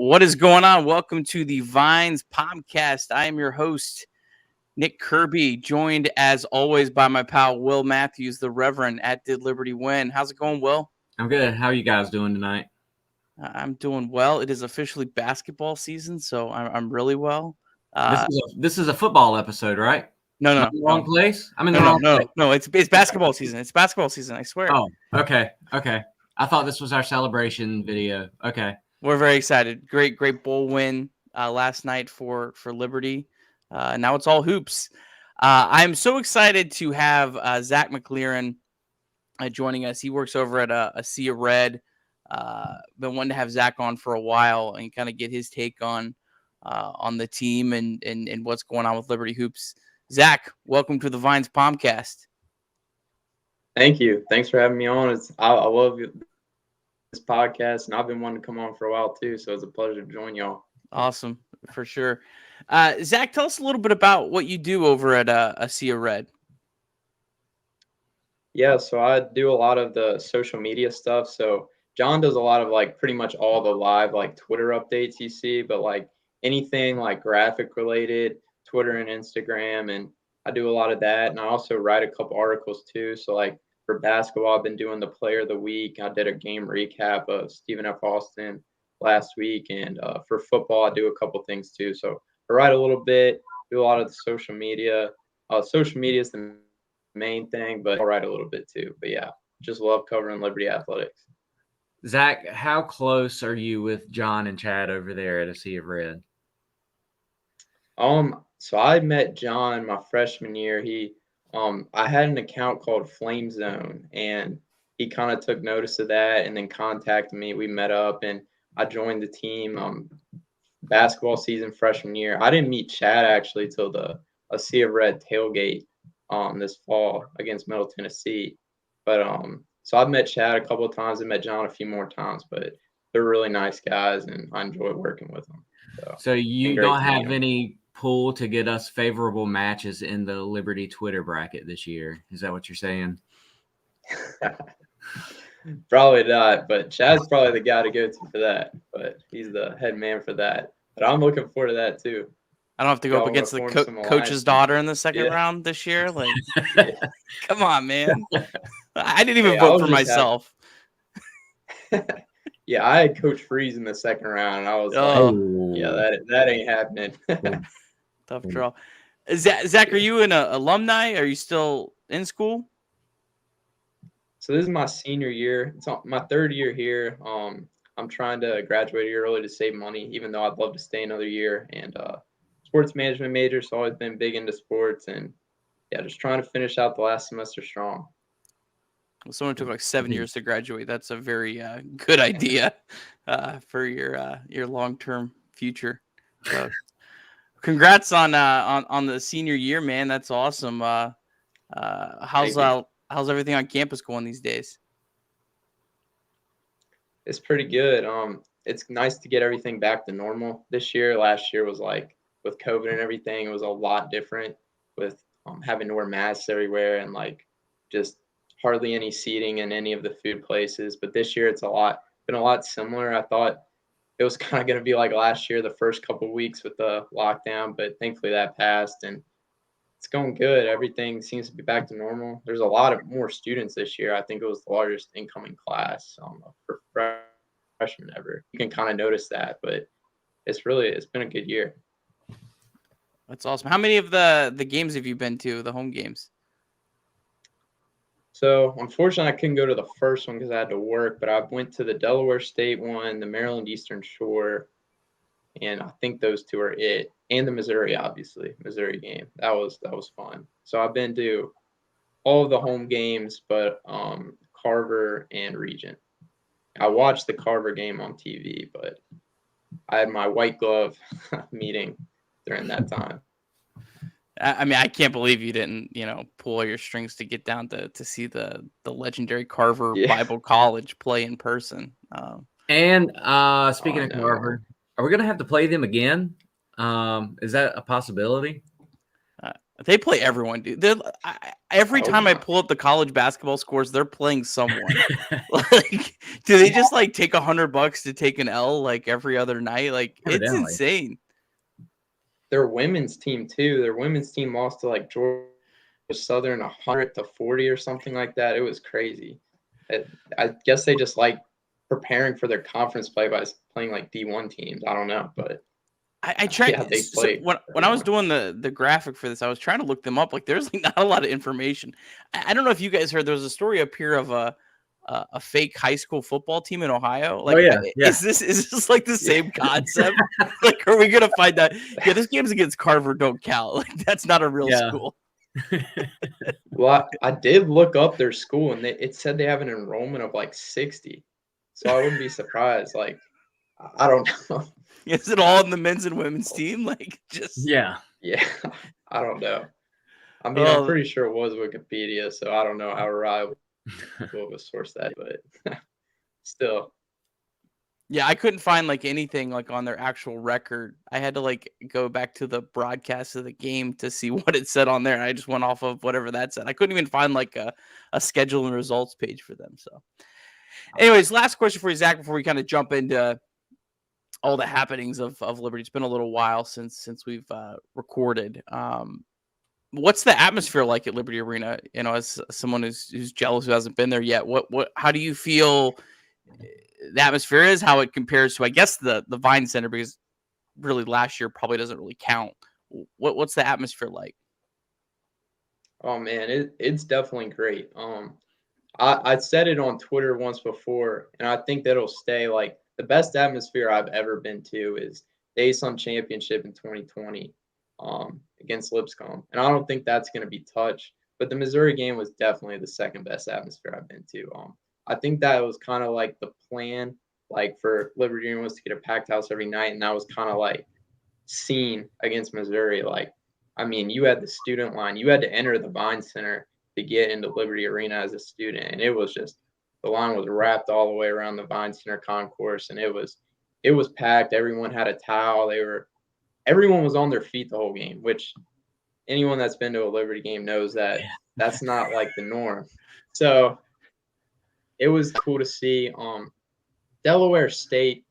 What is going on? Welcome to the VinesPomcast. I am your host, Nick Kirby, joined as always by my pal Will Matthews, the Reverend at Did Liberty Win. How's it going, Will? I'm good. How are you guys doing tonight? I'm doing well. It is officially basketball season, so I'm really well. This is a football episode, right? No. Wrong place? I'm in the wrong place. No. It's basketball season. It's basketball season. I swear. Oh, okay. I thought this was our celebration video. Okay. We're very excited. Great bowl win last night for Liberty. Now it's all hoops. I'm so excited to have Zach McLearen joining us. He works over at a Sea of Red. Been wanting to have Zach on for a while and kind of get his take on the team and what's going on with Liberty Hoops. Zach, welcome to the VinesPomcast. Thank you. Thanks for having me on. I love this podcast, and I've been wanting to come on for a while too, so it's a pleasure to join y'all. Awesome, for sure. Zach, tell us a little bit about what you do over at a Sea of Red. Yeah, so I do a lot of the social media stuff. So John does a lot of pretty much all the live Twitter updates you see, but anything graphic related, Twitter and Instagram, and I do a lot of that. And I also write a couple articles too. So for basketball, I've been doing the Player of the Week. I did a game recap of Stephen F. Austin last week, and for football, I do a couple things too. So I write a little bit, do a lot of the social media. Social media is the main thing, but I'll write a little bit too. But yeah, just love covering Liberty athletics. Zach, how close are you with John and Chad over there at a Sea of Red? So I met John my freshman year. I had an account called Flame Zone, and he kind of took notice of that and then contacted me. We met up, and I joined the team basketball season freshman year. I didn't meet Chad actually till a Sea of Red tailgate this fall against Middle Tennessee. But so I've met Chad a couple of times. I met John a few more times, but they're really nice guys, and I enjoy working with them. So you don't have any pull to get us favorable matches in the Liberty Twitter bracket this year? Is that what you're saying? Probably not, but Chad's probably the guy to go to for that. But he's the head man for that. But I'm looking forward to that too. I don't have to go up against the coach's daughter in the second round this year. Come on, man. I didn't even vote for myself. Yeah, I had Coach Freeze in the second round, and I was yeah, that ain't happening. Tough draw. Zach, are you an alumni? Are you still in school? So this is my senior year. It's my third year here. I'm trying to graduate early to save money, even though I'd love to stay another year. And sports management major, so always been big into sports, and yeah, just trying to finish out the last semester strong. Well, someone took 7 years to graduate. That's a very good idea for your long-term future. So, congrats on the senior year, man. That's awesome. How's everything on campus going these days? It's pretty good. It's nice to get everything back to normal this year. Last year was with COVID and everything, it was a lot different with having to wear masks everywhere and just hardly any seating in any of the food places. But this year it's been a lot similar. I thought it was kind of going to be like last year, the first couple of weeks with the lockdown, but thankfully that passed and it's going good. Everything seems to be back to normal. There's a lot of more students this year. I think it was the largest incoming class for freshmen ever. You can kind of notice that, but it's been a good year. That's awesome. How many of the games have you been to, the home games? So unfortunately, I couldn't go to the first one because I had to work, but I went to the Delaware State one, the Maryland Eastern Shore, and I think those two are it. And the Missouri, obviously, Missouri game. That was fun. So I've been to all of the home games, but Carver and Regent. I watched the Carver game on TV, but I had my white glove meeting during that time. I mean, I can't believe you didn't, pull all your strings to get down to see the legendary Carver Bible College play in person. And speaking of Carver, are we going to have to play them again? Is that a possibility? They play everyone, dude. Every time I pull up the college basketball scores, they're playing someone. Like, do they just like take $100 to take an L like every other night? Like, it's insane. Their women's team too. Their women's team lost to like Georgia Southern 100-40 or something like that. It was crazy. I guess they just like preparing for their conference play by playing like D1 teams. I don't know, but I tried. Yeah, they play. So when I was doing the graphic for this, I was trying to look them up. Like, there's like not a lot of information. I don't know if you guys heard. There was a story up here of a fake high school football team in Ohio. Like, is this like the same concept? Like, are we gonna find out? Yeah, this game's against Carver. Don't count. Like, that's not a real school. Well, I did look up their school, and it said they have an enrollment of like 60. So I wouldn't be surprised. Like, I don't know. Is it all in the men's and women's team? Like, just yeah. I don't know. I mean, I'm pretty sure it was Wikipedia, so I don't know how reliable of a source that, but still. Yeah, I couldn't find like anything like on their actual record. I had to like go back to the broadcast of the game to see what it said on there. And I just went off of whatever that said. I couldn't even find like a schedule and results page for them. So, anyways, last question for you, Zach, before we kind of jump into all the happenings of Liberty. It's been a little while since we've recorded. What's the atmosphere like at Liberty Arena? You know, as someone who's jealous who hasn't been there yet, how do you feel the atmosphere is? How it compares to, I guess, the Vine Center, because really last year probably doesn't really count. What's the atmosphere like? Oh man, it's definitely great. I said it on Twitter once before, and I think that'll stay. Like, the best atmosphere I've ever been to is the ASUN Championship in 2020 against Lipscomb. And I don't think that's going to be touched. But the Missouri game was definitely the second best atmosphere I've been to. I think that was kind of like the plan, like for Liberty Arena, was to get a packed house every night. And that was kind of like seen against Missouri. Like, I mean, you had the student line. You had to enter the Vine Center to get into Liberty Arena as a student. And it was just, the line was wrapped all the way around the Vine Center concourse, and it was packed. Everyone had a towel. Everyone was on their feet the whole game, which anyone that's been to a Liberty game knows that that's not like the norm. So it was cool to see. Delaware State,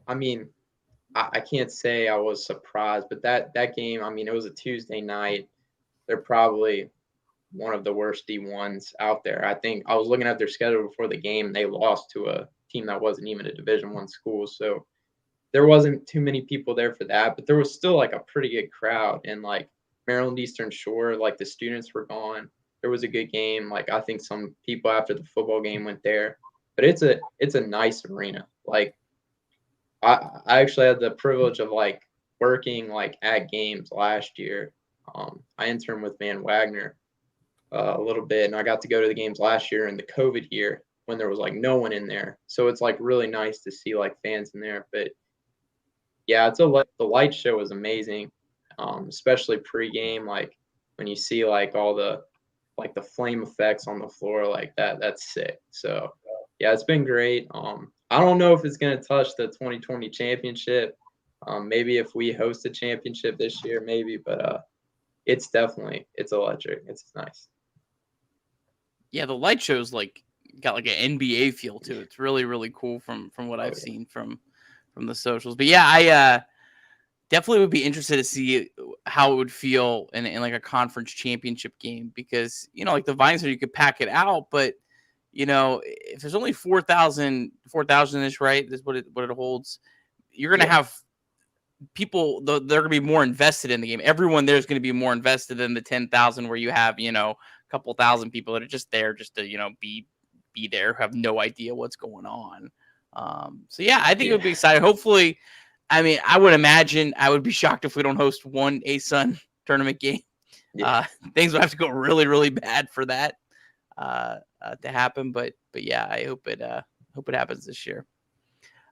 I mean, I can't say I was surprised, but that game, I mean, it was a Tuesday night. They're probably one of the worst D1s out there. I think I was looking at their schedule before the game. They lost to a team that wasn't even a Division I school. So there wasn't too many people there for that, but there was still like a pretty good crowd. And like Maryland Eastern Shore, like the students were gone. There was a good game. Like, I think some people after the football game went there, but it's a nice arena. Like, I actually had the privilege of like working like at games last year. I interned with Van Wagner a little bit, and I got to go to the games last year in the COVID year when there was like no one in there. So it's like really nice to see like fans in there. But yeah, the light show was amazing, especially pregame. Like, when you see like all the flame effects on the floor, like that's sick. So yeah, it's been great. I don't know if it's gonna touch the 2020 championship. Maybe if we host a championship this year, maybe, but it's electric. It's nice. Yeah, the light show's like got like an NBA feel to it. It's really, really cool from what I've seen from the socials. But yeah, I definitely would be interested to see how it would feel in like a conference championship game, because, you know, like the Vine Center, you could pack it out, but, you know, if there's only 4,000-ish, right? That's what it holds. You're going to have people, they're going to be more invested in the game. Everyone there's going to be more invested than the 10,000 where you have, you know, a couple thousand people that are just there just to, you know, be there, have no idea what's going on. So yeah, I think it would be exciting. Hopefully, I mean, I would imagine, I would be shocked if we don't host one ASUN tournament game. Things would have to go really, really bad for that to happen. But yeah, I hope it happens this year.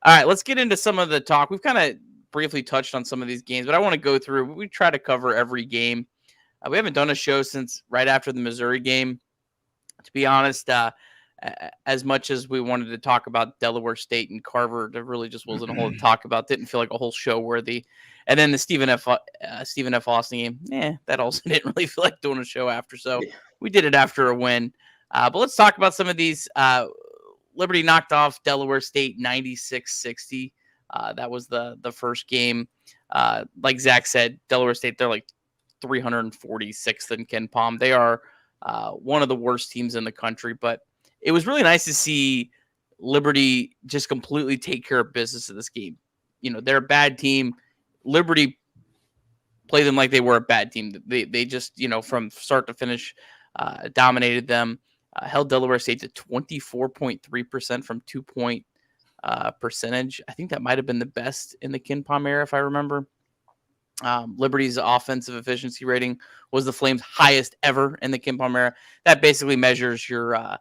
All right, let's get into some of the talk. We've kind of briefly touched on some of these games, but I want to go through. We try to cover every game. We haven't done a show since right after the Missouri game, to be honest. as much as we wanted to talk about Delaware State and Carver, there really just wasn't a whole to talk about. Didn't feel like a whole show worthy. And then the Stephen F. Austin game, that also didn't really feel like doing a show after. So we did it after a win. But let's talk about some of these. Liberty knocked off Delaware State 96-60. That was the first game. Like Zach said, Delaware State, they're like 346th in KenPom. They are one of the worst teams in the country, but it was really nice to see Liberty just completely take care of business in this game. They're a bad team. Liberty played them like they were a bad team. They just, from start to finish, dominated them. Held Delaware State to 24.3% from 2-point percentage. I think that might have been the best in the KenPom era, if I remember. Liberty's offensive efficiency rating was the Flames' highest ever in the KenPom era. That basically measures your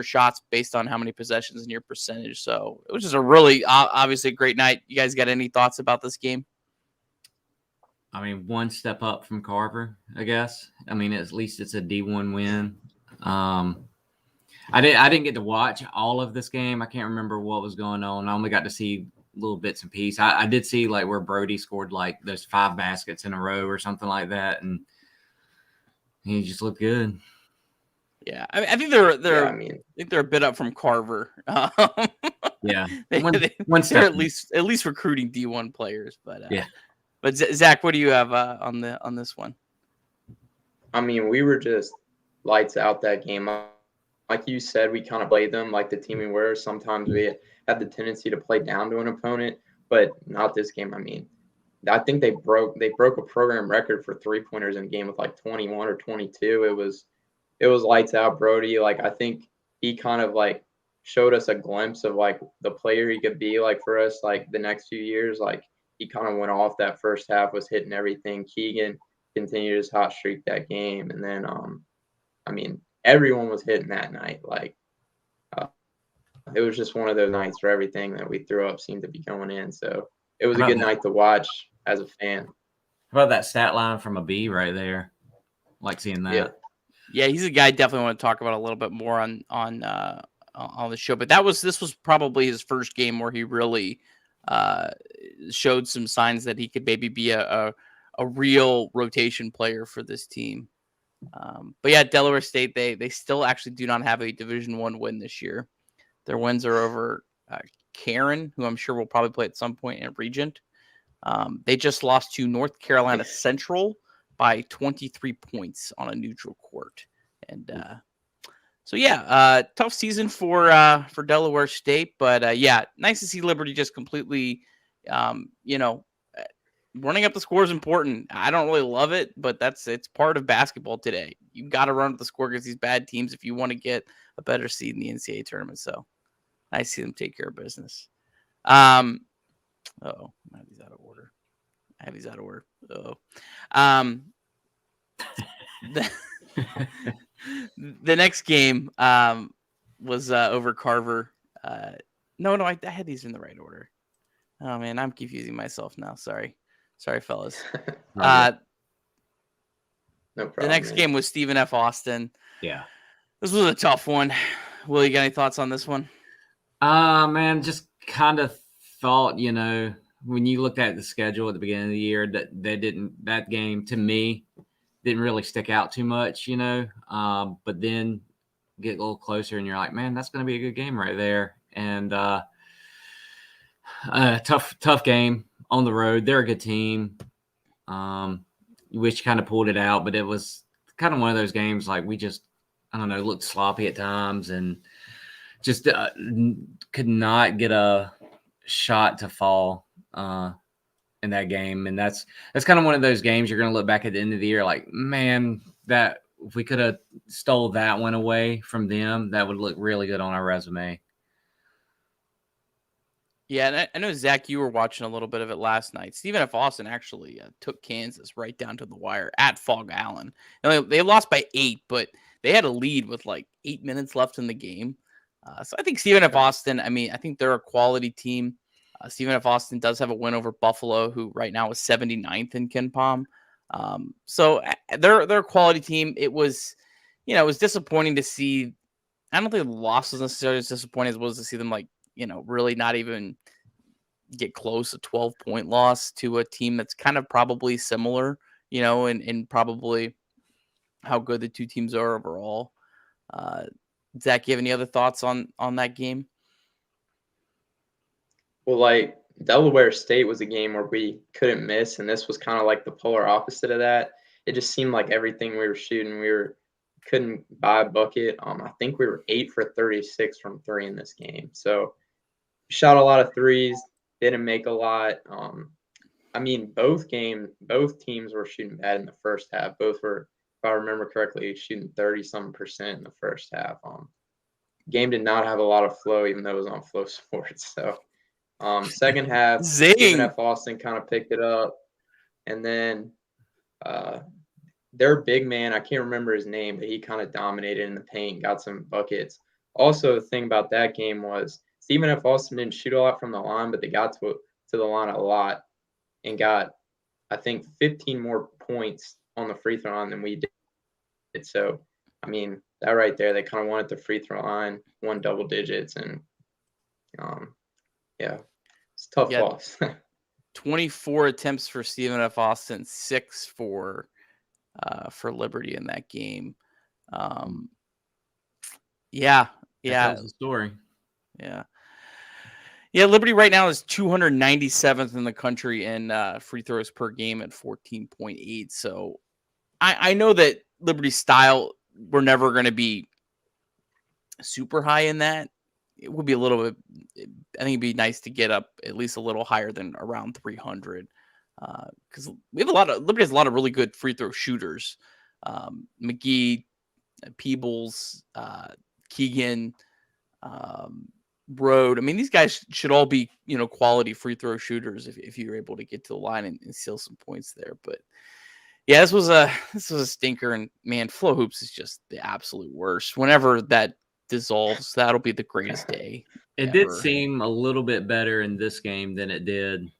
shots based on how many possessions and your percentage. So it was just a really obviously great night. You guys got any thoughts about this game? I mean, one step up from Carver, I guess. I mean, at least it's a D1 win. I didn't get to watch all of this game. I can't remember what was going on. I only got to see little bits and pieces. I did see like where Brody scored like those 5 baskets in a row or something like that, and he just looked good. Yeah, I think they're a bit up from Carver. Yeah, they're at least recruiting D1 players, but yeah. But Zach, what do you have on this one? I mean, we were just lights out that game. Like you said, we kind of played them like the team we were. Sometimes we had the tendency to play down to an opponent, but not this game. I mean, I think they broke a program record for 3-pointers in a game with like 21 or 22. It was lights out. Brody, like, I think he kind of like showed us a glimpse of like the player he could be like for us like the next few years. Like, he kind of went off that first half, was hitting everything. Keegan continued his hot streak that game, and then I mean, everyone was hitting that night. Like, it was just one of those nights where everything that we threw up seemed to be going in. So it was a good night to watch as a fan. How about that stat line from a B right there? Like seeing that. Yeah, he's a guy I definitely want to talk about a little bit more on the show. But this was probably his first game where he really showed some signs that he could maybe be a real rotation player for this team. But yeah, Delaware State, they still actually do not have a Division I win this year. Their wins are over Karen, who I'm sure will probably play at some point, in Regent. They just lost to North Carolina Central by 23 points on a neutral court. And so yeah, tough season for Delaware State, but yeah, nice to see Liberty just completely, running up the score is important. I don't really love it, but it's part of basketball today. You got to run up the score against these bad teams if you want to get a better seed in the NCAA tournament. So I see them take care of business. I have these out of order. The next game was over Carver. No, I had these in the right order. Oh man, I'm confusing myself now. Sorry, fellas. No problem. The next game was Stephen F. Austin. Yeah, this was a tough one. Will, you got any thoughts on this one? Man, just kind of thought, when you looked at the schedule at the beginning of the year, that game to me didn't really stick out too much, but then get a little closer and you're like, man, that's going to be a good game right there. And tough game on the road. They're a good team. Wish kind of pulled it out, but it was kind of one of those games like we just, I don't know, looked sloppy at times and just could not get a shot to fall in that game. And that's kind of one of those games you're going to look back at the end of the year like, man, that if we could have stole that one away from them, that would look really good on our resume. Yeah, and I know, Zach, you were watching a little bit of it last night. Stephen F. Austin actually took Kansas right down to the wire at Fog Allen. They lost by 8, but they had a lead with like 8 minutes left in the game. So I think Stephen F. Austin, I think they're a quality team. Stephen F. Austin does have a win over Buffalo, who right now is 79th in KenPom. So they're a quality team. It was disappointing to see I don't think the loss was necessarily as disappointing as it was to see them really not even get close. A 12-point loss to a team that's kind of probably similar, in probably how good the two teams are overall. Zach, you have any other thoughts on that game? Well, like Delaware State was a game where we couldn't miss, and this was kind of like the polar opposite of that. It just seemed like everything we were shooting, couldn't buy a bucket. I think we were 8 for 36 from 3 in this game. So shot a lot of threes, didn't make a lot. I mean, both teams were shooting bad in the first half. Both were, if I remember correctly, shooting 30-some% in the first half. Game did not have a lot of flow, even though it was on Flow Sports. So second half, Zing! F. Austin kind of picked it up, and then their big man, I can't remember his name, but he kind of dominated in the paint, got some buckets. Also, the thing about that game was Stephen F. Austin didn't shoot a lot from the line, but they got to the line a lot and got, I think, 15 more points on the free throw line than we did. So, I mean, that right there, they kind of won at the free throw line, won double digits, and yeah, it's a tough loss. 24 attempts for Stephen F. Austin, 6 for Liberty in that game. Yeah. That was the story. Yeah. Liberty right now is 297th in the country in free throws per game at 14.8. So I know that Liberty's style, we're never going to be super high in that. It would be a little bit, I think it'd be nice to get up at least a little higher than around 300. Because Liberty has a lot of really good free throw shooters. McGee, Peebles, Keegan, Road. I mean, these guys should all be, quality free throw shooters if you're able to get to the line and steal some points there. But yeah, this was a stinker, and man, Flow Hoops is just the absolute worst. Whenever that dissolves, that'll be the greatest day. It did seem a little bit better in this game than it did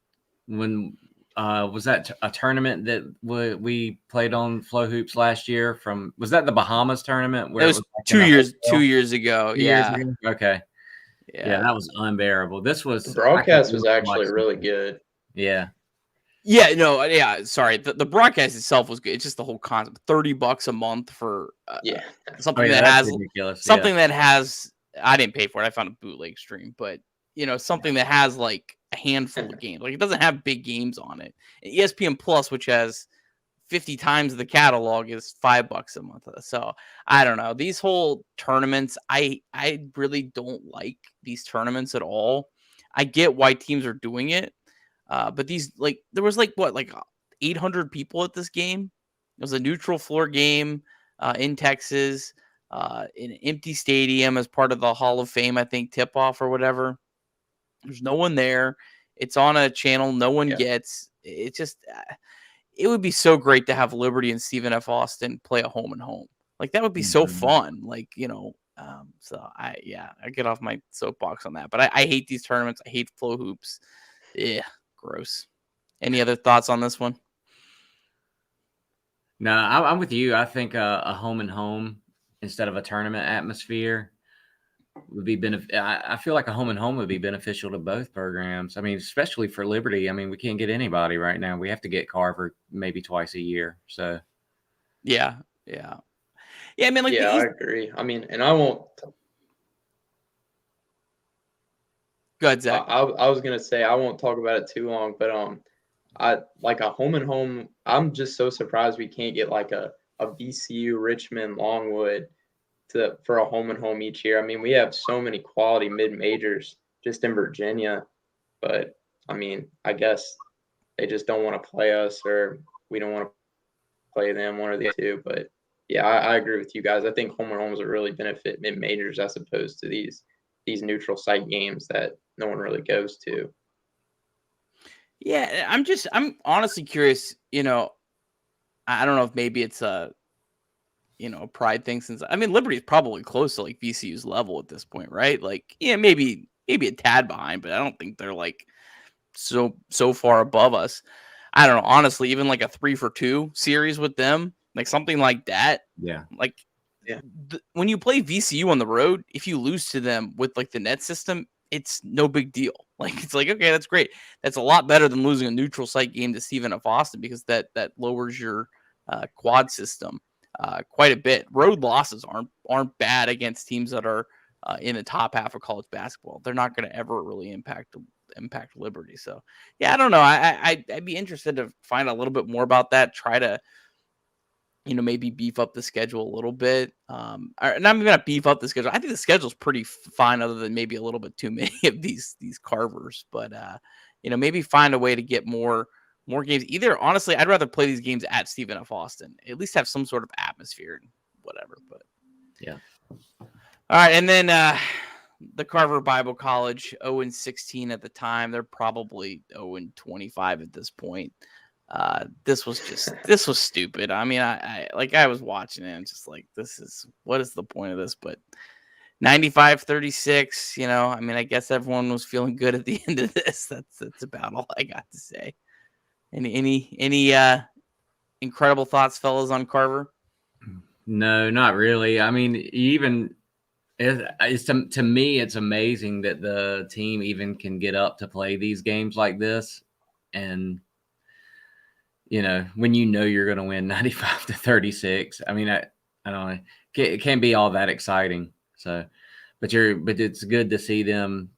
when was that a tournament that we played on Flow Hoops last year? Was that the Bahamas tournament? Where it was like 2 years ago. Yeah. Okay. Yeah, that was unbearable. The broadcast was actually really good. Yeah. Yeah, no, yeah, sorry. The broadcast itself was good. It's just the whole concept. $30 a month for something that has ridiculous. Something that has, I didn't pay for it. I found a bootleg stream, but something that has like a handful of games. Like, it doesn't have big games on it. And ESPN Plus, which has 50 times the catalog, is $5 a month. So I don't know. These whole tournaments, I really don't like these tournaments at all. I get why teams are doing it. But these, there was 800 people at this game. It was a neutral floor game in Texas, in an empty stadium as part of the Hall of Fame, I think, tip-off or whatever. There's no one there. It's on a channel no one gets. It's just, it would be so great to have Liberty and Stephen F. Austin play a home and home. Like, that would be so fun. So I get off my soapbox on that. But I hate these tournaments. I hate Flow Hoops. Yeah. Gross. Any other thoughts on this one? No, I'm with you. I think a home and home instead of a tournament atmosphere would be I feel like a home and home would be beneficial to both programs. I mean, especially for Liberty. I mean, we can't get anybody right now. We have to get Carver maybe twice a year. So, yeah. I mean, I agree. I mean, and I won't. Go ahead, Zach. I was gonna say I won't talk about it too long, but I like a home and home. I'm just so surprised we can't get like a VCU, Richmond, Longwood for a home and home each year. I mean, we have so many quality mid majors just in Virginia, but I mean, I guess they just don't want to play us, or we don't want to play them, one or the two. But yeah, I agree with you guys. I think home and homes would really benefit mid majors as opposed to these neutral site games that no one really goes to. Yeah, I'm honestly curious, I don't know if maybe it's a pride thing, since I mean Liberty's probably close to like VCU's level at this point, right? Like, yeah, maybe a tad behind, but I don't think they're like so far above us. I don't know, honestly, even like a 3-for-2 series with them, like something like that. Yeah. Like when you play VCU on the road, if you lose to them with like the net system, it's no big deal. Like it's like, okay, that's great. That's a lot better than losing a neutral site game to Stephen F. Austin, because that lowers your quad system quite a bit. Road losses aren't bad against teams that are in the top half of college basketball. They're not going to ever really impact Liberty. So yeah, I don't know. I'd be interested to find a little bit more about that. Try to, maybe beef up the schedule a little bit. Or not even gonna beef up the schedule. I think the schedule's pretty fine, other than maybe a little bit too many of these carvers. But maybe find a way to get more games. Either, honestly, I'd rather play these games at Stephen F. Austin. At least have some sort of atmosphere and whatever. But yeah. All right, and then the Carver Bible College, 0-16 at the time. They're probably 0-25 at this point. This was stupid. I mean, I was watching it and just like, what is the point of this? But 95-36, I mean, I guess everyone was feeling good at the end of this. That's about all I got to say. Any incredible thoughts, fellas, on Carver? No, not really. I mean, to me, it's amazing that the team even can get up to play these games like this. And when you're going to win 95-36, I mean, I don't know, it can't be all that exciting. So, but it's good to see them,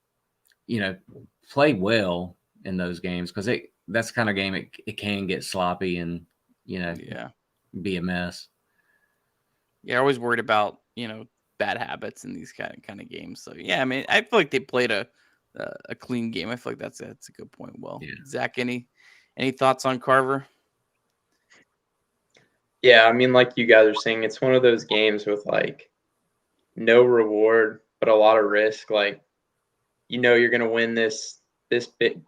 play well in those games, because that's the kind of game it can get sloppy and be a mess. Yeah, always worried about bad habits in these kind of games. So yeah, I mean, I feel like they played a clean game. I feel like that's a good point. Well, yeah. Zach, any thoughts on Carver? Yeah, I mean, like you guys are saying, it's one of those games with like no reward but a lot of risk. Like, you're gonna win this big.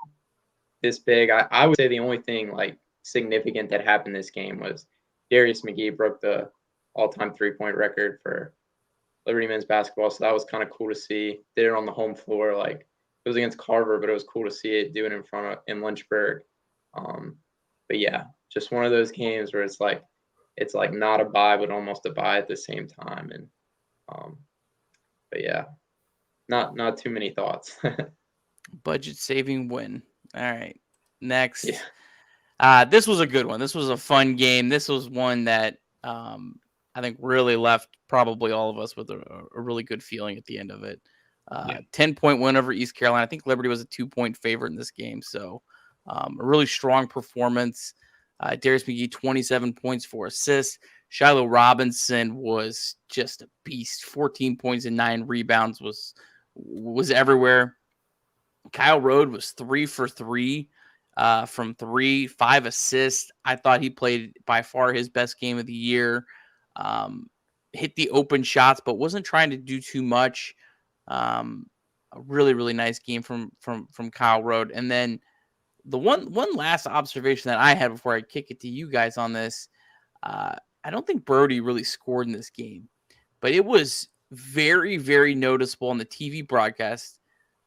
I would say the only thing like significant that happened this game was Darius McGee broke the all-time 3-point record for Liberty men's basketball. So that was kind of cool to see. Did it on the home floor. Like, it was against Carver, but it was cool to see it do it in Lynchburg. But yeah, just one of those games where it's like not a bye, but almost a bye at the same time. And but yeah, not too many thoughts. Budget saving win. All right, next. Yeah. This was a good one. This was a fun game. This was one that I think really left probably all of us with a really good feeling at the end of it. 10-point win over East Carolina. I think Liberty was a 2-point favorite in this game. So a really strong performance. Darius McGee, 27 points, 4 assists. Shiloh Robinson was just a beast. 14 points and 9 rebounds, was everywhere. Kyle Rode was 3 for 3 from 3, 5 assists. I thought he played by far his best game of the year. Hit the open shots, but wasn't trying to do too much. A really, really nice game from Kyle Rode. And then the one last observation that I had before I kick it to you guys on this, I don't think Brody really scored in this game, but it was very, very noticeable on the TV broadcast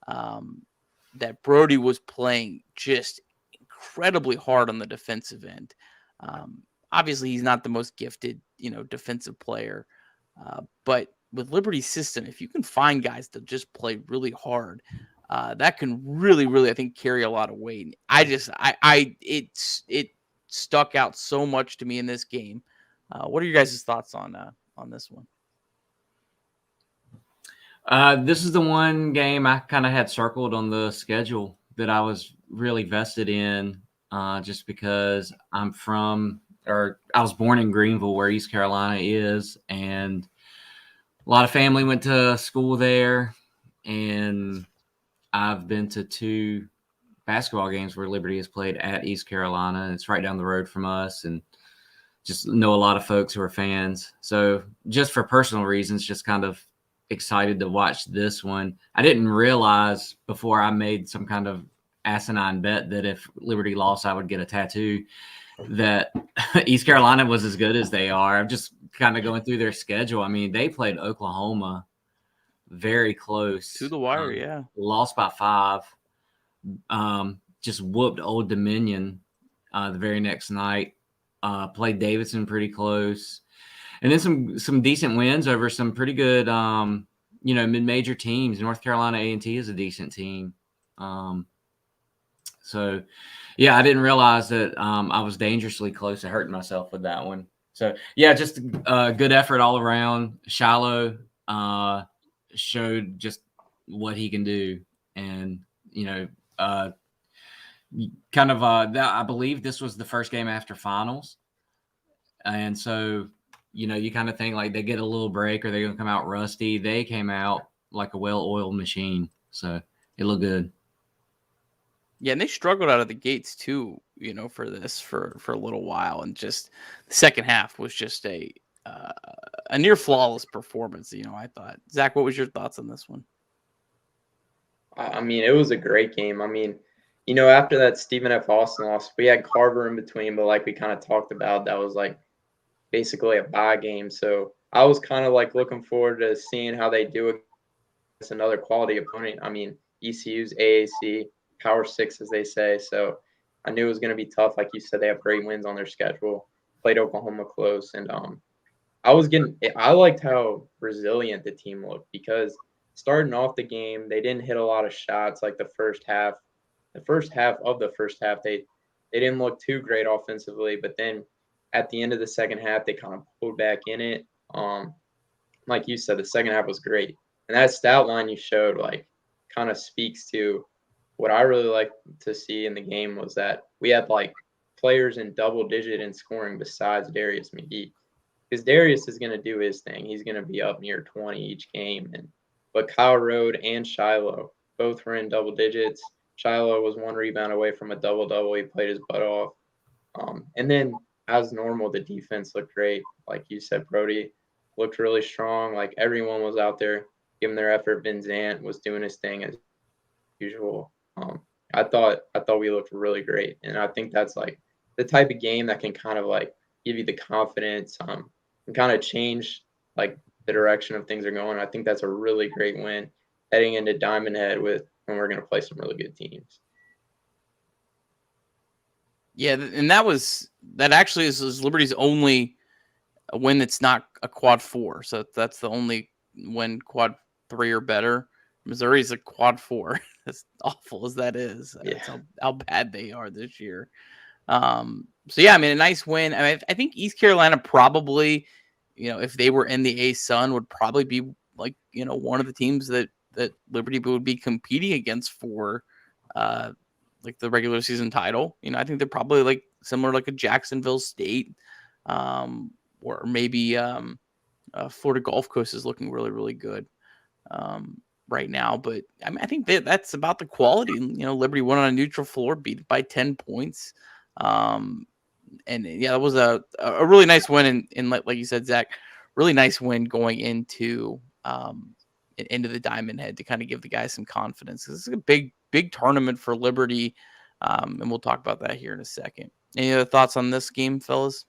that Brody was playing just incredibly hard on the defensive end. Obviously, he's not the most gifted, defensive player, but with Liberty's system, if you can find guys to just play really hard, that can really, really, I think, carry a lot of weight. It stuck out so much to me in this game. What are your guys' thoughts on this one? This is the one game I kind of had circled on the schedule that I was really vested in, just because I was born in Greenville, where East Carolina is, and a lot of family went to school there, and I've been to 2 basketball games where Liberty has played at East Carolina. It's right down the road from us, and just know a lot of folks who are fans. So just for personal reasons, just kind of excited to watch this one. I didn't realize before I made some kind of asinine bet that if Liberty lost, I would get a tattoo, that East Carolina was as good as they are. I'm just kind of going through their schedule. I mean, they played Oklahoma very close to the wire. Yeah. Lost by 5. Just whooped Old Dominion the very next night. Played Davidson pretty close. And then some decent wins over some pretty good, mid-major teams. North Carolina A&T is a decent team. So, yeah, I didn't realize that I was dangerously close to hurting myself with that one. So, yeah, just a good effort all around. Shiloh showed just what he can do. And, I believe this was the first game after finals. And so, you kind of think like they get a little break or they're going to come out rusty. They came out like a well-oiled machine. So it looked good. Yeah, and they struggled out of the gates too, for this for a little while, and just the second half was just a near flawless performance. I thought. Zach, what was your thoughts on this one? I mean, it was a great game. I mean, after that Stephen F. Austin loss, we had Carver in between, but like we kind of talked about, that was like basically a bye game. So I was kind of like looking forward to seeing how they do against another quality opponent. I mean, ECU's AAC, Power 6, as they say. So I knew it was going to be tough. Like you said, they have great wins on their schedule. Played Oklahoma close. And I liked how resilient the team looked, because starting off the game, they didn't hit a lot of shots like the first half. The first half of the first half, they didn't look too great offensively, but then at the end of the second half, they kind of pulled back in it. Like you said, the second half was great. And that stat line you showed, like, kind of speaks to what I really like to see in the game, was that we had like players in double digit in scoring besides Darius McGee. Because Darius is going to do his thing. He's going to be up near 20 each game. But Kyle Rode and Shiloh both were in double digits. Shiloh was one rebound away from a double-double. He played his butt off. And then, as normal, the defense looked great. Like you said, Brody looked really strong. Like, everyone was out there giving their effort. Vin Zant was doing his thing as usual. I thought we looked really great. And I think that's, like, the type of game that can kind of, like, give you the confidence and kind of change, like, the direction of things are going. I think that's a really great win heading into Diamond Head when we're going to play some really good teams. Yeah, and that actually is Liberty's only win that's not a quad 4. So that's the only win quad 3 or better. Missouri's a quad 4. As awful as that is. Yeah. That's how bad they are this year. So yeah, I mean, a nice win. I mean, I think East Carolina probably, if they were in the A-Sun, would probably be like, one of the teams that Liberty would be competing against for like the regular season title. I think they're probably like similar like a Jacksonville State, or maybe Florida Gulf Coast is looking really, really good right now. But I mean, I think that's about the quality. Liberty won on a neutral floor, beat by 10 points. And yeah, that was a really nice win. And like you said, Zach, really nice win going into the Diamond Head to kind of give the guys some confidence. This is a big tournament for Liberty. And we'll talk about that here in a second. Any other thoughts on this game, fellas?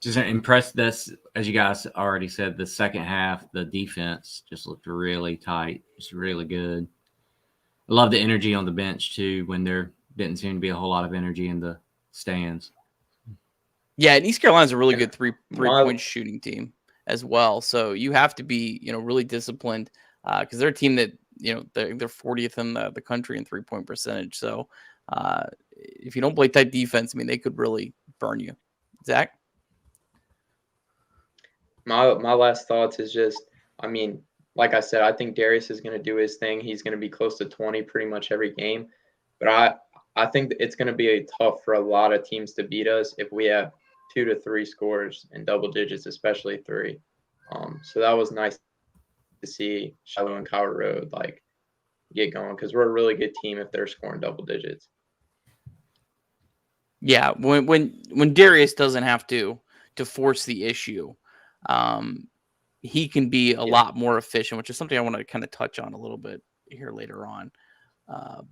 Just impressed this, as you guys already said, the second half, the defense just looked really tight. It's really good. I love the energy on the bench too, when there didn't seem to be a whole lot of energy in the stands. Yeah, and East Carolina's a really good three-point shooting team as well. So you have to be, really disciplined because they're a team that, they're 40th in the country in 3-point percentage. So if you don't play tight defense, I mean, they could really burn you. Zach? My last thoughts is just, I mean, like I said, I think Darius is going to do his thing. He's going to be close to 20 pretty much every game. But I think it's going to be tough for a lot of teams to beat us if we have 2 to 3 scores in double digits, especially 3. So that was nice to see Shiloh and Kyle Road like get going, because we're a really good team if they're scoring double digits. Yeah, when Darius doesn't have to force the issue, he can be a lot more efficient, which is something I want to kind of touch on a little bit here later on.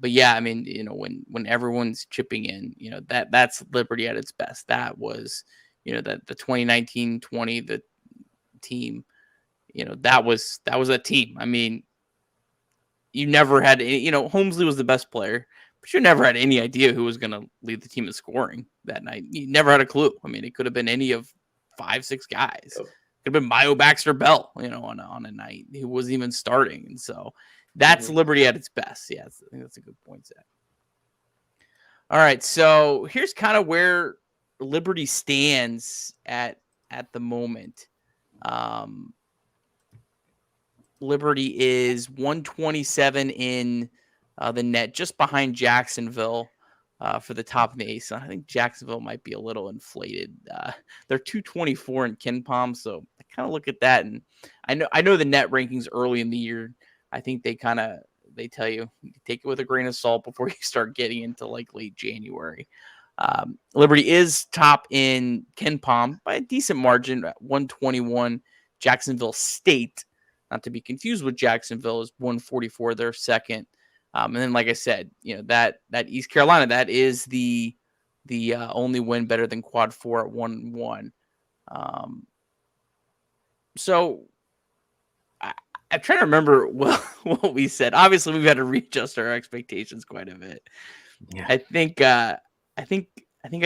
But yeah, I mean, when everyone's chipping in, that's Liberty at its best. That was, that the 2019-20, the team, that was a team. I mean, you never had any, Holmesley was the best player, but you never had any idea who was going to lead the team in scoring that night. You never had a clue. I mean, it could have been any of 5-6 guys. Yep. Could have been Mayo Baxter Bell, on a night who wasn't even starting. And so that's Liberty at its best. Yeah, I think that's a good point, Zach. All right, so here's kind of where Liberty stands at the moment. Liberty is 127 in the net, just behind Jacksonville for the top of the ACE. I think Jacksonville might be a little inflated. They're 224 in KenPom, so I kind of look at that, and I know the net rankings early in the year. I think they tell you take it with a grain of salt before you start getting into like late January. Liberty is top in KenPom by a decent margin at 121. Jacksonville State, not to be confused with Jacksonville, is 144. They're second. And then, like I said, that East Carolina, that is the only win better than Quad 4 at 1-1. So I'm trying to remember what we said. Obviously, we've had to readjust our expectations quite a bit. Yeah. I think I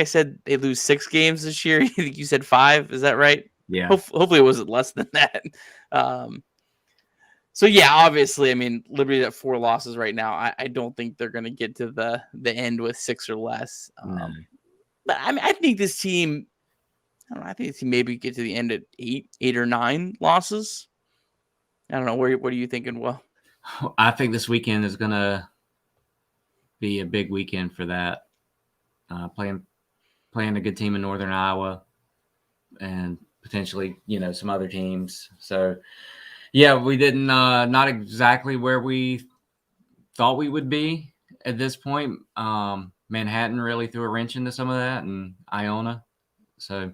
said they lose 6 games this year. You think you said 5? Is that right? Yeah. Hopefully, it wasn't less than that. So yeah, obviously, I mean, Liberty at 4 losses right now. I don't think they're going to get to the end with 6 or less. No. But I mean, I think this team. I think this team maybe get to the end at 8 or 9 losses. I don't know. What are you thinking, Will? I think this weekend is going to be a big weekend for that. Playing a good team in Northern Iowa and potentially, some other teams. So, yeah, we didn't not exactly where we thought we would be at this point. Manhattan really threw a wrench into some of that, and Iona. So,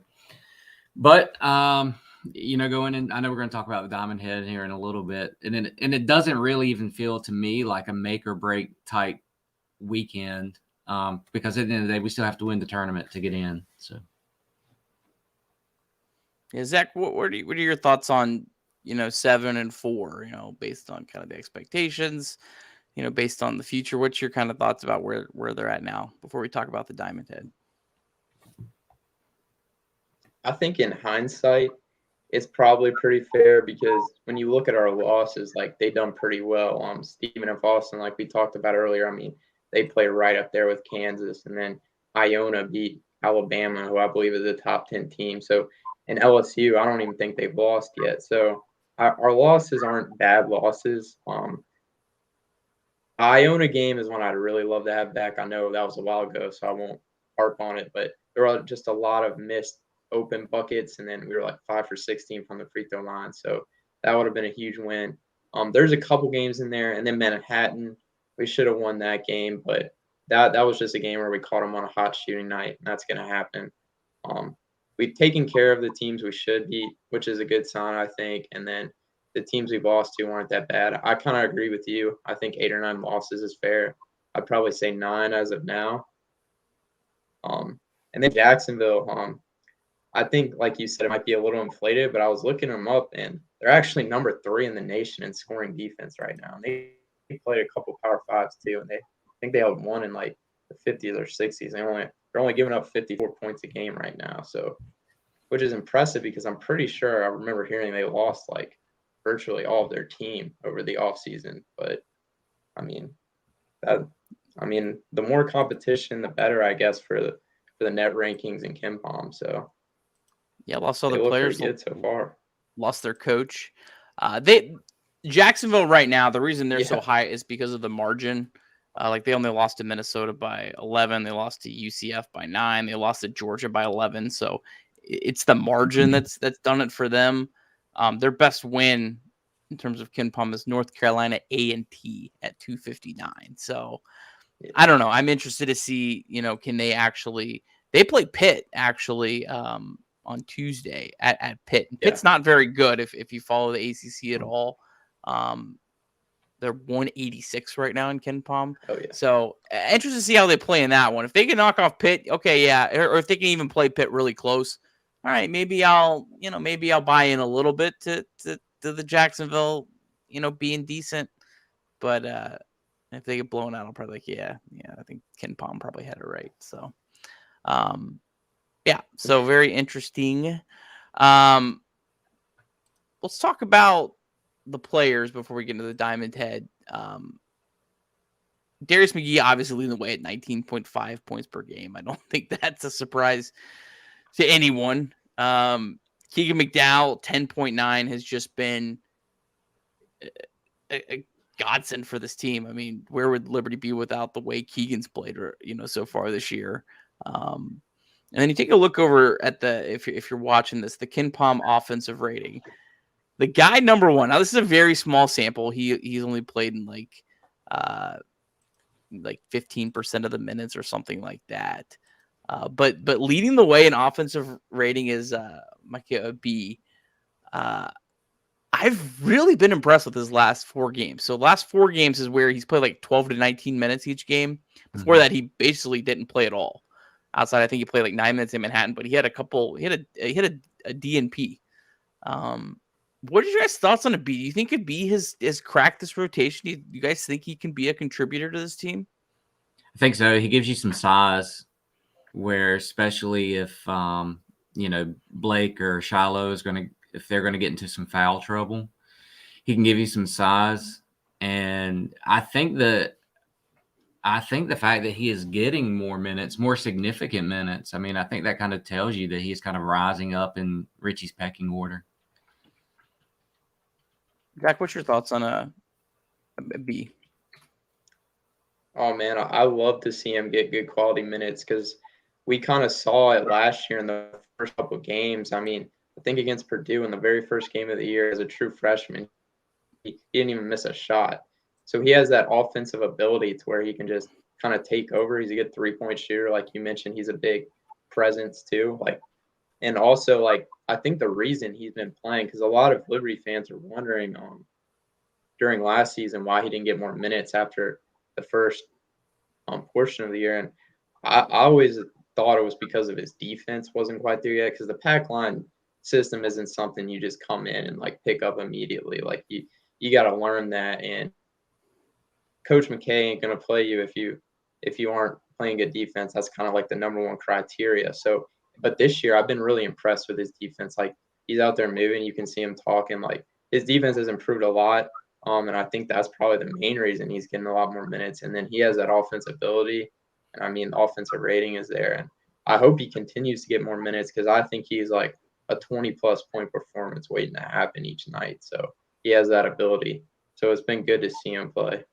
but going in, I know we're going to talk about the Diamond Head here in a little bit, and it doesn't really even feel to me like a make or break type weekend, because at the end of the day, we still have to win the tournament to get in. So, yeah, Zach, what are your thoughts on 7 and 4? Based on kind of the expectations, based on the future. What's your kind of thoughts about where they're at now before we talk about the Diamond Head? I think in hindsight, it's probably pretty fair because when you look at our losses, like they done pretty well. Stephen F. Austin, like we talked about earlier, I mean, they play right up there with Kansas, and then Iona beat Alabama, who I believe is a top 10 team. So, and LSU, I don't even think they've lost yet. So our losses aren't bad losses. Iona game is one I'd really love to have back. I know that was a while ago, so I won't harp on it, but there are just a lot of missed open buckets, and then we were like 5 for 16 from the free throw line. So that would have been a huge win. There's a couple games in there, and then Manhattan, we should have won that game, but that was just a game where we caught them on a hot shooting night, and that's going to happen. We've taken care of the teams we should beat, which is a good sign, I think, and then the teams we've lost to aren't that bad. I kind of agree with you. I think 8 or 9 losses is fair. I'd probably say 9 as of now. And then Jacksonville, I think, like you said, it might be a little inflated, but I was looking them up, and they're actually number 3 in the nation in scoring defense right now. And they played a couple Power 5s too, and I think they held one in like the 50s or 60s. They're only giving up 54 points a game right now, so which is impressive because I'm pretty sure I remember hearing they lost like virtually all of their team over the offseason. But I mean, the more competition, the better, I guess, for the net rankings in KenPom. So yeah, lost all the players. Good so far. Lost their coach. Jacksonville right now, the reason they're so high is because of the margin. Like they only lost to Minnesota by 11. They lost to UCF by 9. They lost to Georgia by 11. So it's the margin that's done it for them. Their best win in terms of KenPom is North Carolina A&T at 259. So I don't know. I'm interested to see, can they play Pitt actually on Tuesday at Pitt. And Pitt's not very good if you follow the ACC at all. They're 186 right now in KenPom. Oh, yeah. So interested to see how they play in that one. If they can knock off Pitt, okay, yeah. Or if they can even play Pitt really close, all right, maybe I'll buy in a little bit to the Jacksonville, being decent. But if they get blown out, I'll probably I think KenPom probably had it right. So, yeah. So very interesting. Let's talk about the players before we get into the Diamond Head. Darius McGee obviously leading the way at 19.5 points per game. I don't think that's a surprise to anyone. Keegan McDowell, 10.9, has just been a godsend for this team. I mean, where would Liberty be without the way Keegan's played, so far this year? And then you take a look over at if you're watching this, the KenPom offensive rating. The guy number one. Now this is a very small sample. He's only played in like 15% of the minutes or something like that. But leading the way in offensive rating is Micah B. I've really been impressed with his last 4 games. So last 4 games is where he's played like 12 to 19 minutes each game. Before that, he basically didn't play at all. Outside, I think he played like 9 minutes in Manhattan, but he had a couple. He had a DNP. What are your guys' thoughts on a B? Do you think a B has cracked this rotation? Do you guys think he can be a contributor to this team? I think so. He gives you some size, where especially if Blake or Shiloh if they're gonna get into some foul trouble, he can give you some size. And I think the fact that he is getting more minutes, more significant minutes, I mean, I think that kind of tells you that he's kind of rising up in Richie's pecking order. Jack, what's your thoughts on a B? Oh man, I love to see him get good quality minutes because we kind of saw it last year in the first couple of games. I mean, I think against Purdue in the very first game of the year as a true freshman, he didn't even miss a shot. So he has that offensive ability to where he can just kind of take over. He's a good 3-point shooter, like you mentioned. He's a big presence too. And also I think the reason he's been playing, because a lot of Liberty fans are wondering during last season why he didn't get more minutes after the first portion of the year. And I always thought it was because of his defense wasn't quite there yet, because the pack line system isn't something you just come in and pick up immediately. You got to learn that, and Coach McKay ain't going to play you if you aren't playing good defense. That's kind of the number one criteria. So, but this year I've been really impressed with his defense. He's out there moving. You can see him talking. His defense has improved a lot. And I think that's probably the main reason he's getting a lot more minutes. And then he has that offensive ability. And I mean, the offensive rating is there. And I hope he continues to get more minutes, because I think he's a 20-plus point performance waiting to happen each night. So he has that ability. So it's been good to see him play.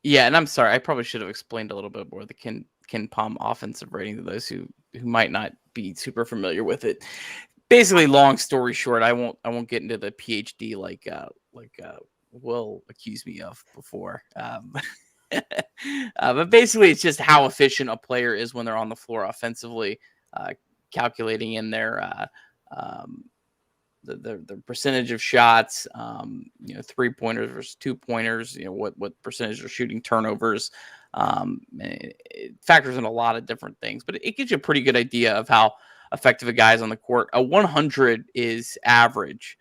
Yeah, and I'm sorry, I probably should have explained a little bit more the KenPom offensive rating to those who might not be super familiar with it. Basically, long story short, I won't get into the PhD like Will accused me of before. But basically, it's just how efficient a player is when they're on the floor offensively, calculating in their the percentage of shots, 3-pointers versus 2-pointers, what percentage are shooting, turnovers. It factors in a lot of different things, but it gives you a pretty good idea of how effective a guy is on the court. A 100 is average.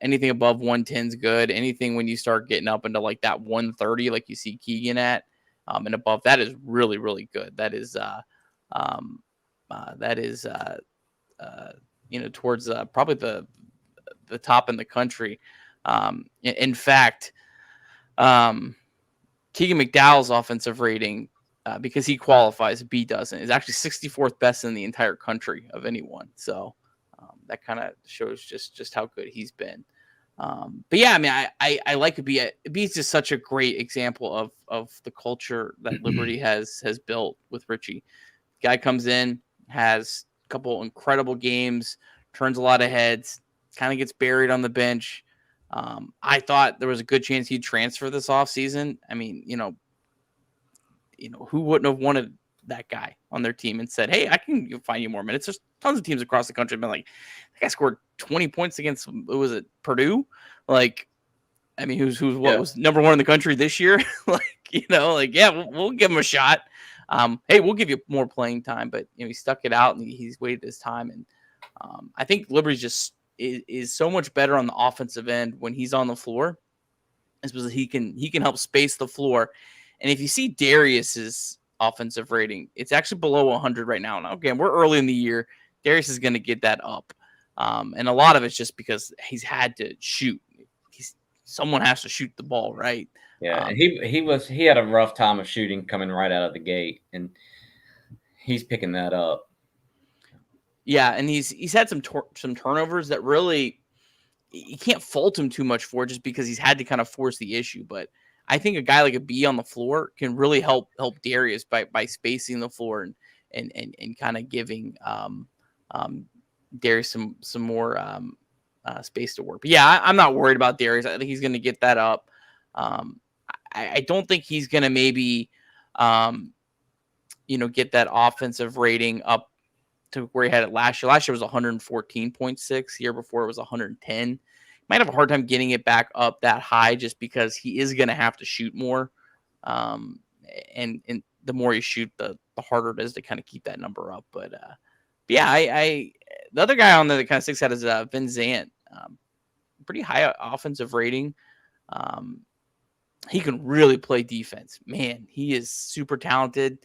Anything above 110 is good. Anything when you start getting up into that 130, like you see Keegan at, and above that is really, really good. That is towards probably the top in the country. In fact, Keegan McDowell's offensive rating, because he qualifies, B doesn't, is actually 64th best in the entire country of anyone. So that kind of shows just how good he's been. But yeah, I mean, I like a B. A B is just such a great example of the culture that Liberty has built with Richie. Guy comes in, has a couple incredible games, turns a lot of heads, kind of gets buried on the bench. I thought there was a good chance he'd transfer this offseason. I mean, who wouldn't have wanted that guy on their team and said, hey, I can find you more minutes. There's tons of teams across the country have been like, that guy scored 20 points against, was it Purdue? I mean, who's was number 1 in the country this year? Yeah, we'll give him a shot. Hey, we'll give you more playing time, but he stuck it out and he's waited his time. And I think Liberty just is so much better on the offensive end when he's on the floor, because he can help space the floor. And if you see Darius's offensive rating, it's actually below 100 right now. Now, again, we're early in the year. Darius is going to get that up. And a lot of it's just because he's had to shoot. Someone has to shoot the ball, right? Yeah, he had a rough time of shooting coming right out of the gate, and he's picking that up. Yeah, and he's had some turnovers that really you can't fault him too much for, just because he's had to kind of force the issue. But I think a guy like a B on the floor can really help Darius by spacing the floor and kind of giving Darius some more space to work. But yeah, I'm not worried about Darius. I think he's going to get that up. I don't think he's going to maybe get that offensive rating up to where he had it last year. Last year was 114.6. The year before it was 110. Might have a hard time getting it back up that high, just because he is going to have to shoot more. And the more you shoot, the harder it is to kind of keep that number up. But yeah, I the other guy on there that kind of sticks out is Vin Zant. Pretty high offensive rating. He can really play defense. Man, he is super talented.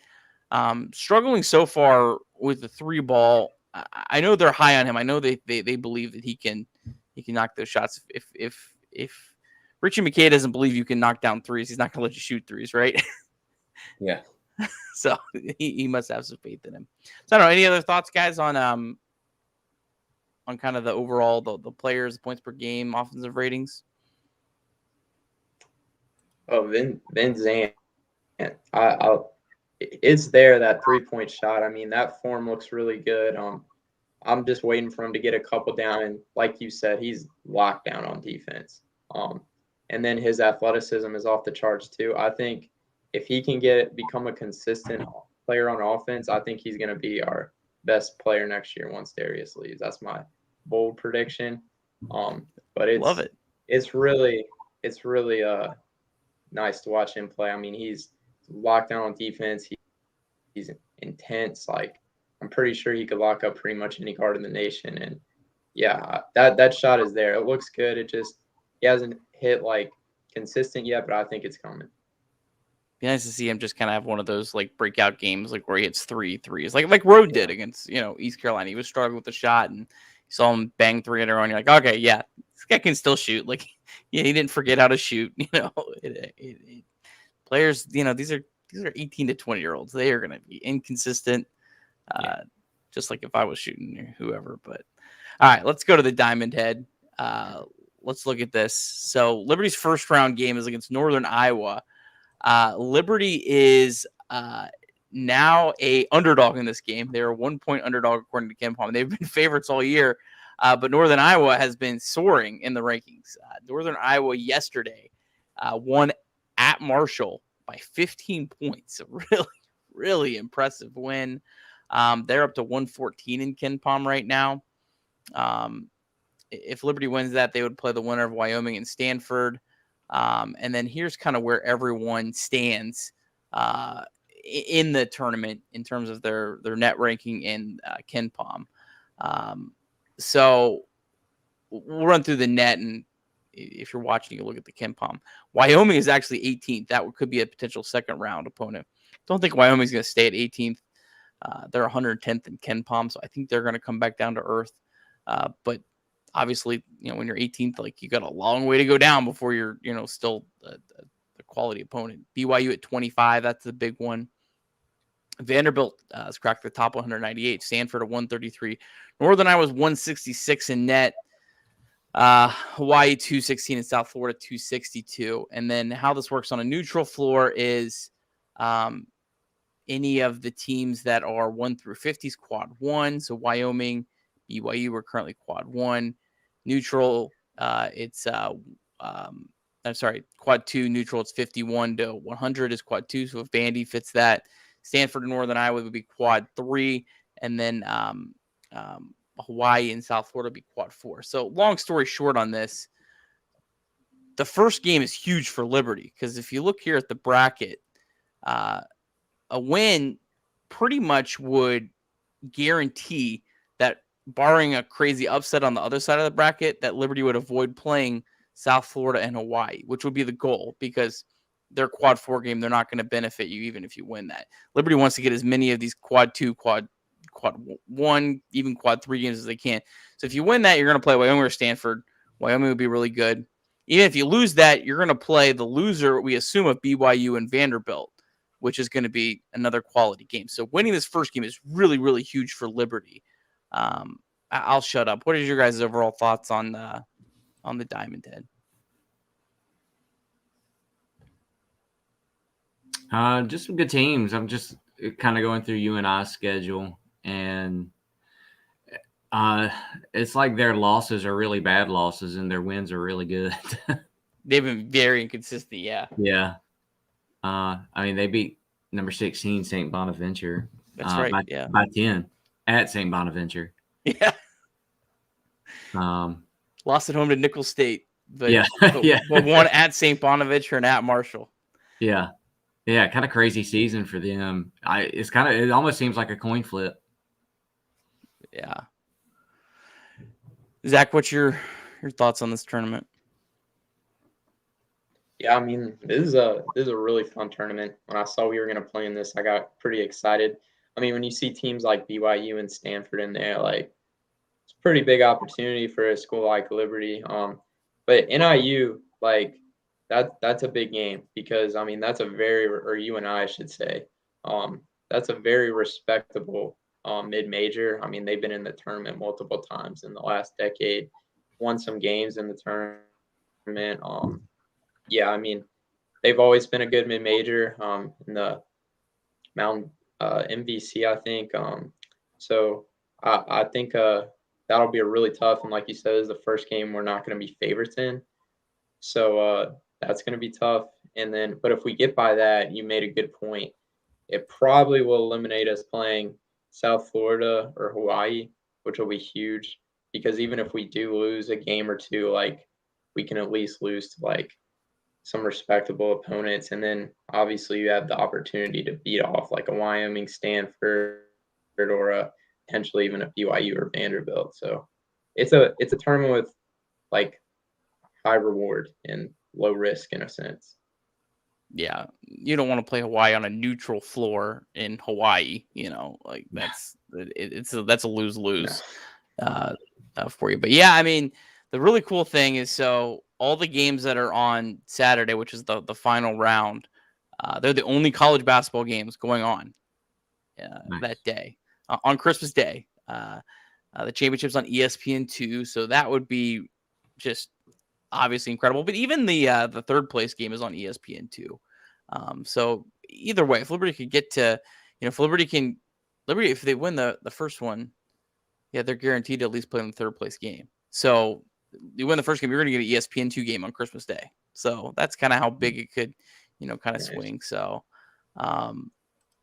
Struggling so far with the 3 ball. I know they're high on him. I know they believe that he can knock those shots. If Richie McKay doesn't believe you can knock down threes, he's not going to let you shoot threes, right? Yeah. So he must have some faith in him. So I don't know. Any other thoughts, guys, on kind of the overall the players, the points per game, offensive ratings? Oh, Vin Zant. It's there, that 3-point shot. I mean, that form looks really good. I'm just waiting for him to get a couple down, and like you said, he's locked down on defense. And then his athleticism is off the charts too. I think if he can become a consistent player on offense, I think he's going to be our best player next year once Darius leaves. That's my bold prediction. But Love it. It's really nice to watch him play. I mean, he's locked down on defense. He's intense. Like, I'm pretty sure he could lock up pretty much any guard in the nation. And yeah, that shot is there. It looks good. He hasn't hit like consistent yet, but I think it's coming. Be nice to see him just kind of have one of those like breakout games, like where he hits 3 threes, like Rode did against East Carolina. He was struggling with the shot, and you saw him bang 3 in a row, and you're like, okay, yeah, this guy can still shoot. Like, yeah, he didn't forget how to shoot. Players, these are 18 to 20-year-olds. They are going to be inconsistent, just like if I was shooting or whoever. But all right, let's go to the Diamond Head. Let's look at this. So Liberty's first round game is against Northern Iowa. Liberty is now a underdog in this game. They're a 1-point underdog according to KenPom. They've been favorites all year, but Northern Iowa has been soaring in the rankings. Northern Iowa yesterday won at Marshall by 15 points. A really, really impressive win. They're up to 114 in KenPom right now. If Liberty wins that, they would play the winner of Wyoming and Stanford. And then here's kind of where everyone stands in the tournament in terms of their net ranking in KenPom. So we'll run through the net, and if you're watching, you look at the KenPom. Wyoming is actually 18th. That could be a potential second round opponent. Don't think Wyoming's going to stay at 18th. They're 110th in KenPom, so I think they're going to come back down to earth. But obviously, when you're 18th, like, you got a long way to go down before you're, still a quality opponent. BYU at 25, that's the big one. Vanderbilt has cracked the top 198. Stanford at 133. Northern Iowa's 166 in net. Hawaii 216 and South Florida 262. And then how this works on a neutral floor is any of the teams that are 1 through 50s quad 1. So Wyoming, BYU are currently quad 1. Neutral, it's quad 2. Neutral, it's 51 to 100 is quad 2. So if Vandy fits that, Stanford and Northern Iowa would be quad 3, and then Hawaii and South Florida would be quad 4. So long story short on this, the first game is huge for Liberty, because if you look here at the bracket, a win pretty much would guarantee that, barring a crazy upset on the other side of the bracket, that Liberty would avoid playing South Florida and Hawaii, which would be the goal, because their quad 4 game, they're not going to benefit you even if you win that. Liberty wants to get as many of these quad 2, quad quad 1, even quad 3 games as they can. So if you win that, you're going to play Wyoming or Stanford. Wyoming would be really good. Even if you lose that, you're going to play the loser, we assume, of BYU and Vanderbilt, which is going to be another quality game. So winning this first game is really, really huge for Liberty. I'll shut up. What are your guys' overall thoughts on the Diamond Head? Just some good teams. I'm just kind of going through UNI's schedule, and it's like their losses are really bad losses and their wins are really good. They've been very inconsistent, yeah. Yeah. I mean, they beat number 16 St. Bonaventure. That's right, by 10 at St. Bonaventure. Yeah. Lost at home to Nicholls State, but, but won at St. Bonaventure and at Marshall. Yeah. Yeah, kind of crazy season for them. It almost seems like a coin flip. Yeah. Zach, what's your thoughts on this tournament? Yeah, I mean, this is a really fun tournament. When I saw we were going to play in this, I got pretty excited. I mean, when you see teams like BYU and Stanford in there, like, it's a pretty big opportunity for a school like Liberty. But NIU, like, that's a big game because, I mean, that's or UNI, I should say, that's a very respectable mid-major. I mean, they've been in the tournament multiple times in the last decade, won some games in the tournament. Yeah, I mean, they've always been a good mid-major in the Mountain MVC, I think. So I think that'll be a really tough. And like you said, is the first game we're not going to be favorites in. So that's going to be tough. And then, but if we get by that, you made a good point. It probably will eliminate us playing South Florida or Hawaii, which will be huge. Because even if we do lose a game or two, like, we can at least lose to, like, some respectable opponents. And then obviously you have the opportunity to beat off like a Wyoming, Stanford, or potentially even a BYU or Vanderbilt. So it's a tournament with like high reward and low risk in a sense. Yeah, you don't want to play Hawaii on a neutral floor in Hawaii. Like that's a lose-lose for you. But yeah, I mean, the really cool thing is, so all the games that are on Saturday, which is the final round, they're the only college basketball games going on Nice. that day, on Christmas Day. The championship's on ESPN2, so that would be just obviously incredible. But even the third place game is on ESPN2. So either way, if Liberty could get to, if if they win the first one, yeah, they're guaranteed to at least play in the third place game. So you win the first game, you're going to get an ESPN2 game on Christmas Day. So that's kind of how big it could, kind of swing. So,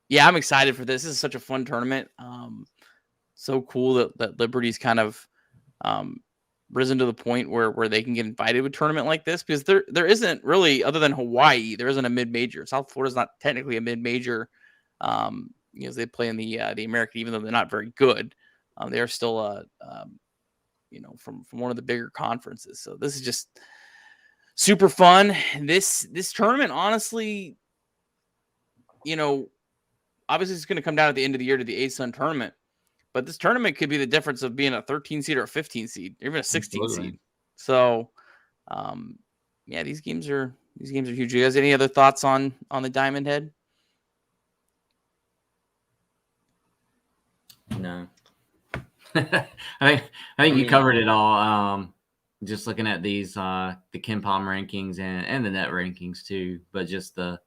yeah, I'm excited for this. This is such a fun tournament. So cool that Liberty's kind of risen to the point where they can get invited to a tournament like this, because there isn't really, other than Hawaii, there isn't a mid-major. South Florida's not technically a mid-major, they play in the American, even though they're not very good. They are still from one of the bigger conferences. So this is just super fun. This tournament, honestly, obviously it's going to come down at the end of the year to the ASUN tournament, but this tournament could be the difference of being a 13 seed or a 15 seed, or even a 16 seed. So, yeah, these games are huge. You guys, any other thoughts on the Diamond Head? No. I think you covered it all. Just looking at these, the Ken Palm rankings and the net rankings too, but just the,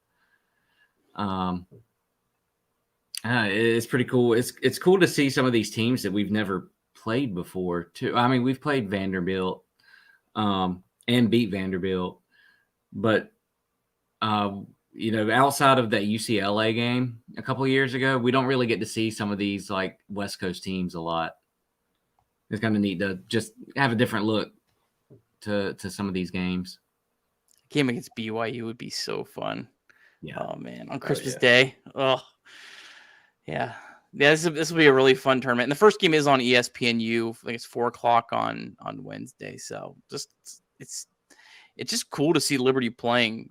it's pretty cool. It's cool to see some of these teams that we've never played before too. I mean, we've played Vanderbilt, and beat Vanderbilt, but outside of that UCLA game a couple of years ago, we don't really get to see some of these like West Coast teams a lot. It's kind of neat to just have a different look to some of these games. Game against BYU would be so fun. Yeah. Oh man, on Christmas Day. Oh, yeah. This will be a really fun tournament. And the first game is on ESPNU. I think it's 4:00 on Wednesday. So it's just cool to see Liberty playing,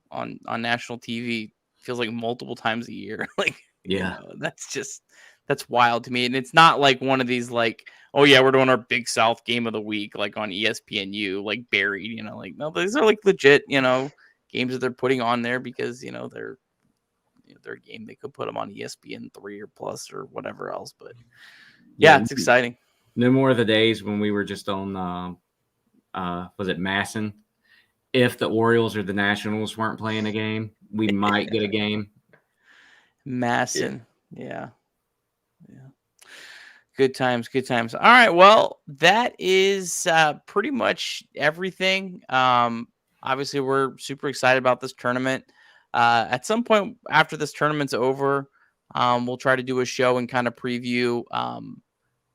on national TV. Feels like multiple times a year. Like, yeah, that's That's wild to me. And it's not like one of these like, oh yeah, we're doing our Big South game of the week, like on ESPNU, like buried, like, no, these are like legit, games that they're putting on there because, they're their game. They could put them on ESPN 3 or Plus or whatever else. But yeah, it's exciting. No more of the days when we were just on, was it Masson? If the Orioles or the Nationals weren't playing a game, we might get a game. Masson. Yeah. Good times. All right. Well, that is pretty much everything. Obviously, we're super excited about this tournament. At some point after this tournament's over, we'll try to do a show and kind of preview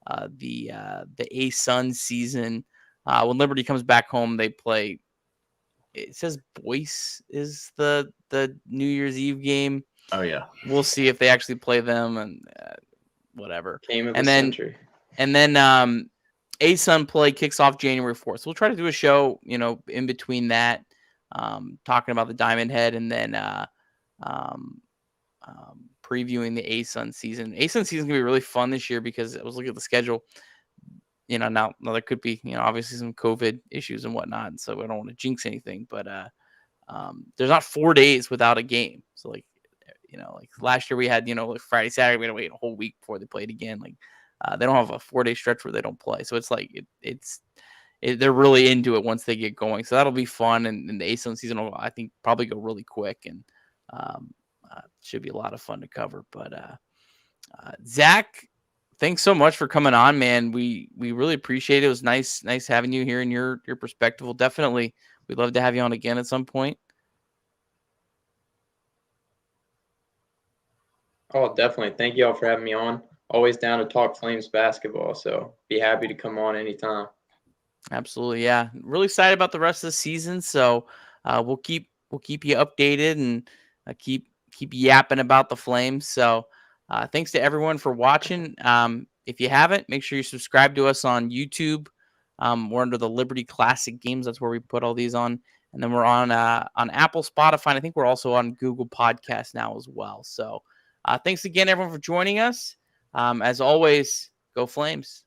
the A-Sun season. When Liberty comes back home, they play. It says Boyce is the New Year's Eve game. Oh yeah, we'll see if they actually play them and whatever. Game of the century. And then A-Sun play kicks off January 4th. So we'll try to do a show, in between that, talking about the Diamond Head and then previewing the A-Sun season. A-Sun season is going to be really fun this year because I was looking at the schedule. Now there could be, obviously some COVID issues and whatnot. And so I don't want to jinx anything, but there's not 4 days without a game. So like last year we had, like Friday, Saturday, we had to wait a whole week before they played again. Like they don't have a 4-day stretch where they don't play. So it's like, they're really into it once they get going. So that'll be fun. And the A-Sun season will, I think, probably go really quick and should be a lot of fun to cover. But Zach, thanks so much for coming on, man. We really appreciate it. It was nice having you here in your perspective. We'd love to have you on again at some point. Oh, definitely. Thank you all for having me on. Always down to talk Flames basketball, so be happy to come on anytime. Absolutely, yeah. Really excited about the rest of the season, so we'll keep you updated and keep yapping about the Flames. So thanks to everyone for watching. If you haven't, make sure you subscribe to us on YouTube. We're under the Liberty Classic Games. That's where we put all these on. And then we're on Apple, Spotify, and I think we're also on Google Podcasts now as well. So thanks again, everyone, for joining us. As always, go Flames.